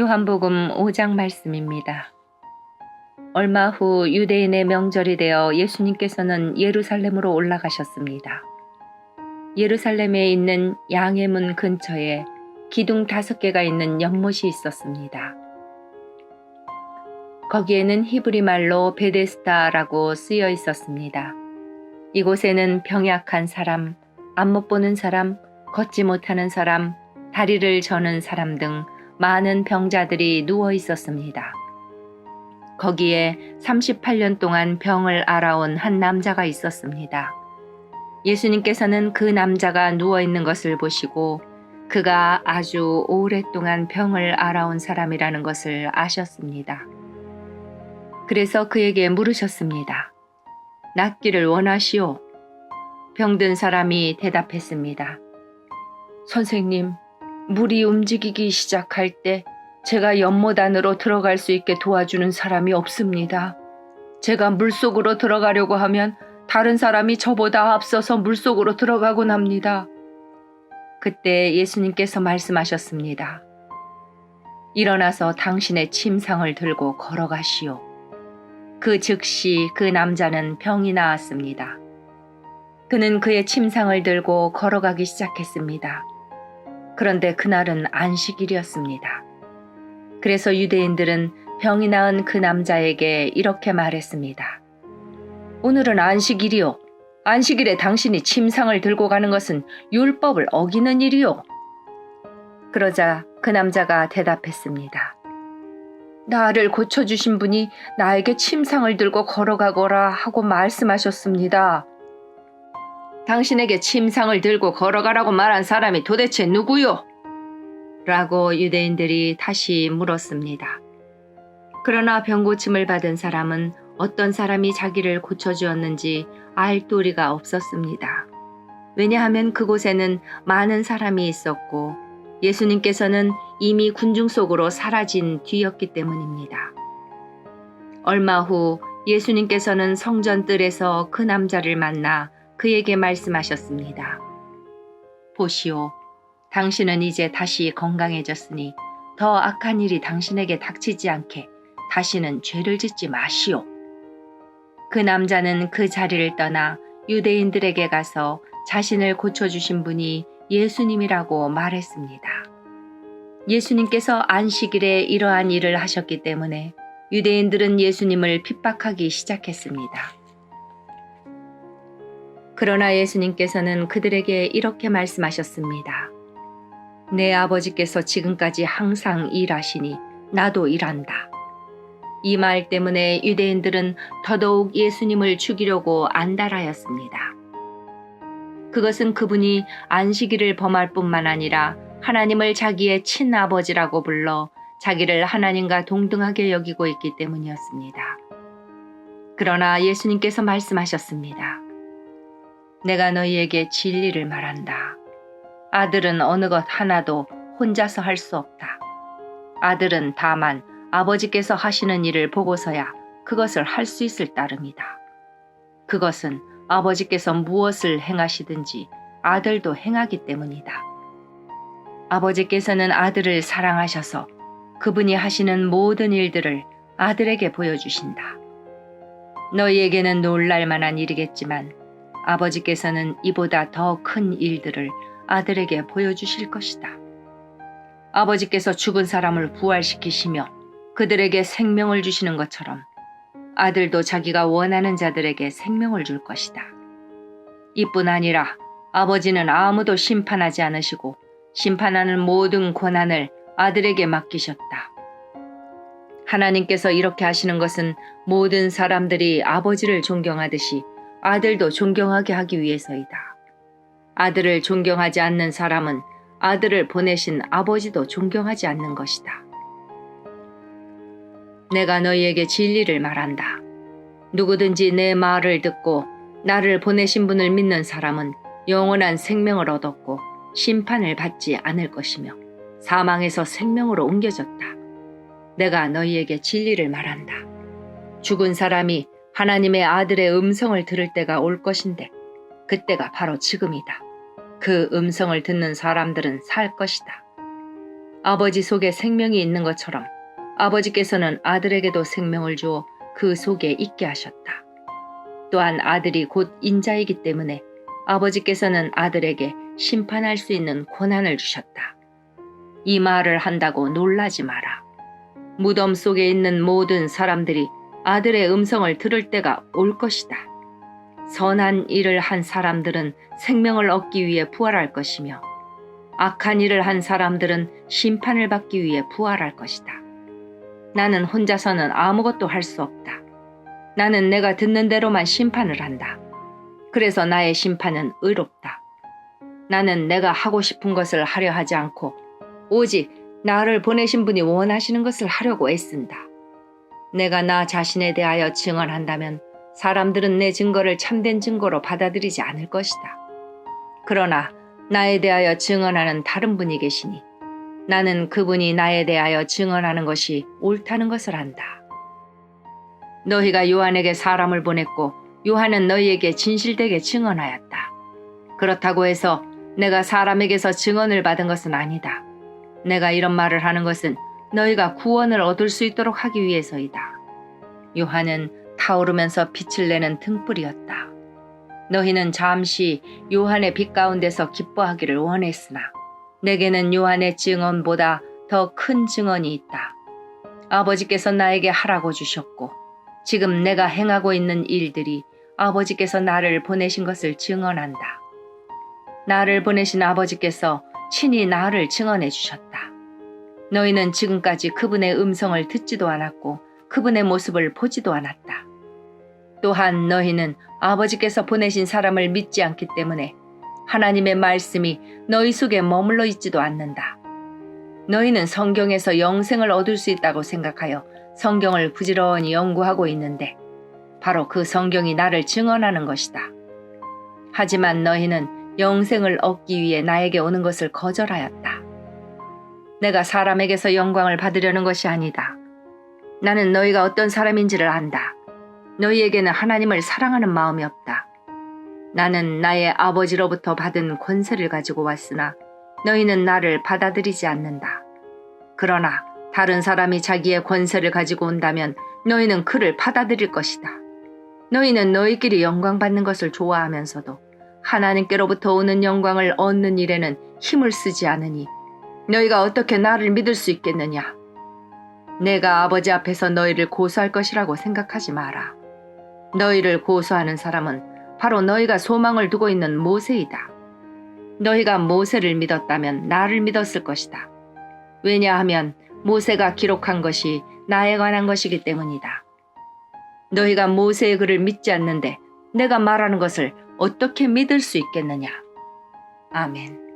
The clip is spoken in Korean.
요한복음 5장 말씀입니다. 얼마 후 유대인의 명절이 되어 예수님께서는 예루살렘으로 올라가셨습니다. 예루살렘에 있는 양의 문 근처에 기둥 5개가 있는 연못이 있었습니다. 거기에는 히브리 말로 베데스다라고 쓰여 있었습니다. 이곳에는 병약한 사람, 안 못 보는 사람, 걷지 못하는 사람, 다리를 저는 사람 등 많은 병자들이 누워 있었습니다. 거기에 38년 동안 병을 앓아온 한 남자가 있었습니다. 예수님께서는 그 남자가 누워 있는 것을 보시고 그가 아주 오랫동안 병을 앓아온 사람이라는 것을 아셨습니다. 그래서 그에게 물으셨습니다. 낫기를 원하시오? 병든 사람이 대답했습니다. 선생님, 물이 움직이기 시작할 때 제가 연못 안으로 들어갈 수 있게 도와주는 사람이 없습니다. 제가 물속으로 들어가려고 하면 다른 사람이 저보다 앞서서 물속으로 들어가곤 합니다. 그때 예수님께서 말씀하셨습니다. 일어나서 당신의 침상을 들고 걸어가시오. 그 즉시 그 남자는 병이 나았습니다. 그는 그의 침상을 들고 걸어가기 시작했습니다. 그런데 그날은 안식일이었습니다. 그래서 유대인들은 병이 나은 그 남자에게 이렇게 말했습니다. 오늘은 안식일이요. 안식일에 당신이 침상을 들고 가는 것은 율법을 어기는 일이요. 그러자 그 남자가 대답했습니다. 나를 고쳐주신 분이 나에게 침상을 들고 걸어가거라 하고 말씀하셨습니다. 당신에게 침상을 들고 걸어가라고 말한 사람이 도대체 누구요? 라고 유대인들이 다시 물었습니다. 그러나 병고침을 받은 사람은 어떤 사람이 자기를 고쳐주었는지 알 도리가 없었습니다. 왜냐하면 그곳에는 많은 사람이 있었고 예수님께서는 이미 군중 속으로 사라진 뒤였기 때문입니다. 얼마 후 예수님께서는 성전 뜰에서 그 남자를 만나 그에게 말씀하셨습니다. 보시오, 당신은 이제 다시 건강해졌으니 더 악한 일이 당신에게 닥치지 않게 다시는 죄를 짓지 마시오. 그 남자는 그 자리를 떠나 유대인들에게 가서 자신을 고쳐주신 분이 예수님이라고 말했습니다. 예수님께서 안식일에 이러한 일을 하셨기 때문에 유대인들은 예수님을 핍박하기 시작했습니다. 그러나 예수님께서는 그들에게 이렇게 말씀하셨습니다. 내 아버지께서 지금까지 항상 일하시니 나도 일한다. 이 말 때문에 유대인들은 더더욱 예수님을 죽이려고 안달하였습니다. 그것은 그분이 안식일을 범할 뿐만 아니라 하나님을 자기의 친아버지라고 불러 자기를 하나님과 동등하게 여기고 있기 때문이었습니다. 그러나 예수님께서 말씀하셨습니다. 내가 너희에게 진리를 말한다. 아들은 어느 것 하나도 혼자서 할 수 없다. 아들은 다만 아버지께서 하시는 일을 보고서야 그것을 할 수 있을 따름이다. 그것은 아버지께서 무엇을 행하시든지 아들도 행하기 때문이다. 아버지께서는 아들을 사랑하셔서 그분이 하시는 모든 일들을 아들에게 보여주신다. 너희에게는 놀랄 만한 일이겠지만 아버지께서는 이보다 더 큰 일들을 아들에게 보여주실 것이다. 아버지께서 죽은 사람을 부활시키시며 그들에게 생명을 주시는 것처럼 아들도 자기가 원하는 자들에게 생명을 줄 것이다. 이뿐 아니라 아버지는 아무도 심판하지 않으시고 심판하는 모든 권한을 아들에게 맡기셨다. 하나님께서 이렇게 하시는 것은 모든 사람들이 아버지를 존경하듯이 아들도 존경하게 하기 위해서이다. 아들을 존경하지 않는 사람은 아들을 보내신 아버지도 존경하지 않는 것이다. 내가 너희에게 진리를 말한다. 누구든지 내 말을 듣고 나를 보내신 분을 믿는 사람은 영원한 생명을 얻었고 심판을 받지 않을 것이며 사망에서 생명으로 옮겨졌다. 내가 너희에게 진리를 말한다. 죽은 사람이 하나님의 아들의 음성을 들을 때가 올 것인데 그때가 바로 지금이다. 그 음성을 듣는 사람들은 살 것이다. 아버지 속에 생명이 있는 것처럼 아버지께서는 아들에게도 생명을 주어 그 속에 있게 하셨다. 또한 아들이 곧 인자이기 때문에 아버지께서는 아들에게 심판할 수 있는 권한을 주셨다. 이 말을 한다고 놀라지 마라. 무덤 속에 있는 모든 사람들이 아들의 음성을 들을 때가 올 것이다. 선한 일을 한 사람들은 생명을 얻기 위해 부활할 것이며 악한 일을 한 사람들은 심판을 받기 위해 부활할 것이다. 나는 혼자서는 아무것도 할 수 없다. 나는 내가 듣는 대로만 심판을 한다. 그래서 나의 심판은 의롭다. 나는 내가 하고 싶은 것을 하려 하지 않고 오직 나를 보내신 분이 원하시는 것을 하려고 애쓴다. 내가 나 자신에 대하여 증언한다면 사람들은 내 증거를 참된 증거로 받아들이지 않을 것이다. 그러나 나에 대하여 증언하는 다른 분이 계시니 나는 그분이 나에 대하여 증언하는 것이 옳다는 것을 안다. 너희가 요한에게 사람을 보냈고 요한은 너희에게 진실되게 증언하였다. 그렇다고 해서 내가 사람에게서 증언을 받은 것은 아니다. 내가 이런 말을 하는 것은 너희가 구원을 얻을 수 있도록 하기 위해서이다. 요한은 타오르면서 빛을 내는 등불이었다. 너희는 잠시 요한의 빛 가운데서 기뻐하기를 원했으나 내게는 요한의 증언보다 더 큰 증언이 있다. 아버지께서 나에게 하라고 주셨고 지금 내가 행하고 있는 일들이 아버지께서 나를 보내신 것을 증언한다. 나를 보내신 아버지께서 친히 나를 증언해 주셨다. 너희는 지금까지 그분의 음성을 듣지도 않았고 그분의 모습을 보지도 않았다. 또한 너희는 아버지께서 보내신 사람을 믿지 않기 때문에 하나님의 말씀이 너희 속에 머물러 있지도 않는다. 너희는 성경에서 영생을 얻을 수 있다고 생각하여 성경을 부지런히 연구하고 있는데 바로 그 성경이 나를 증언하는 것이다. 하지만 너희는 영생을 얻기 위해 나에게 오는 것을 거절하였다. 내가 사람에게서 영광을 받으려는 것이 아니다. 나는 너희가 어떤 사람인지를 안다. 너희에게는 하나님을 사랑하는 마음이 없다. 나는 나의 아버지로부터 받은 권세를 가지고 왔으나 너희는 나를 받아들이지 않는다. 그러나 다른 사람이 자기의 권세를 가지고 온다면 너희는 그를 받아들일 것이다. 너희는 너희끼리 영광 받는 것을 좋아하면서도 하나님께로부터 오는 영광을 얻는 일에는 힘을 쓰지 않으니 너희가 어떻게 나를 믿을 수 있겠느냐? 내가 아버지 앞에서 너희를 고소할 것이라고 생각하지 마라. 너희를 고소하는 사람은 바로 너희가 소망을 두고 있는 모세이다. 너희가 모세를 믿었다면 나를 믿었을 것이다. 왜냐하면 모세가 기록한 것이 나에 관한 것이기 때문이다. 너희가 모세의 글을 믿지 않는데 내가 말하는 것을 어떻게 믿을 수 있겠느냐? 아멘.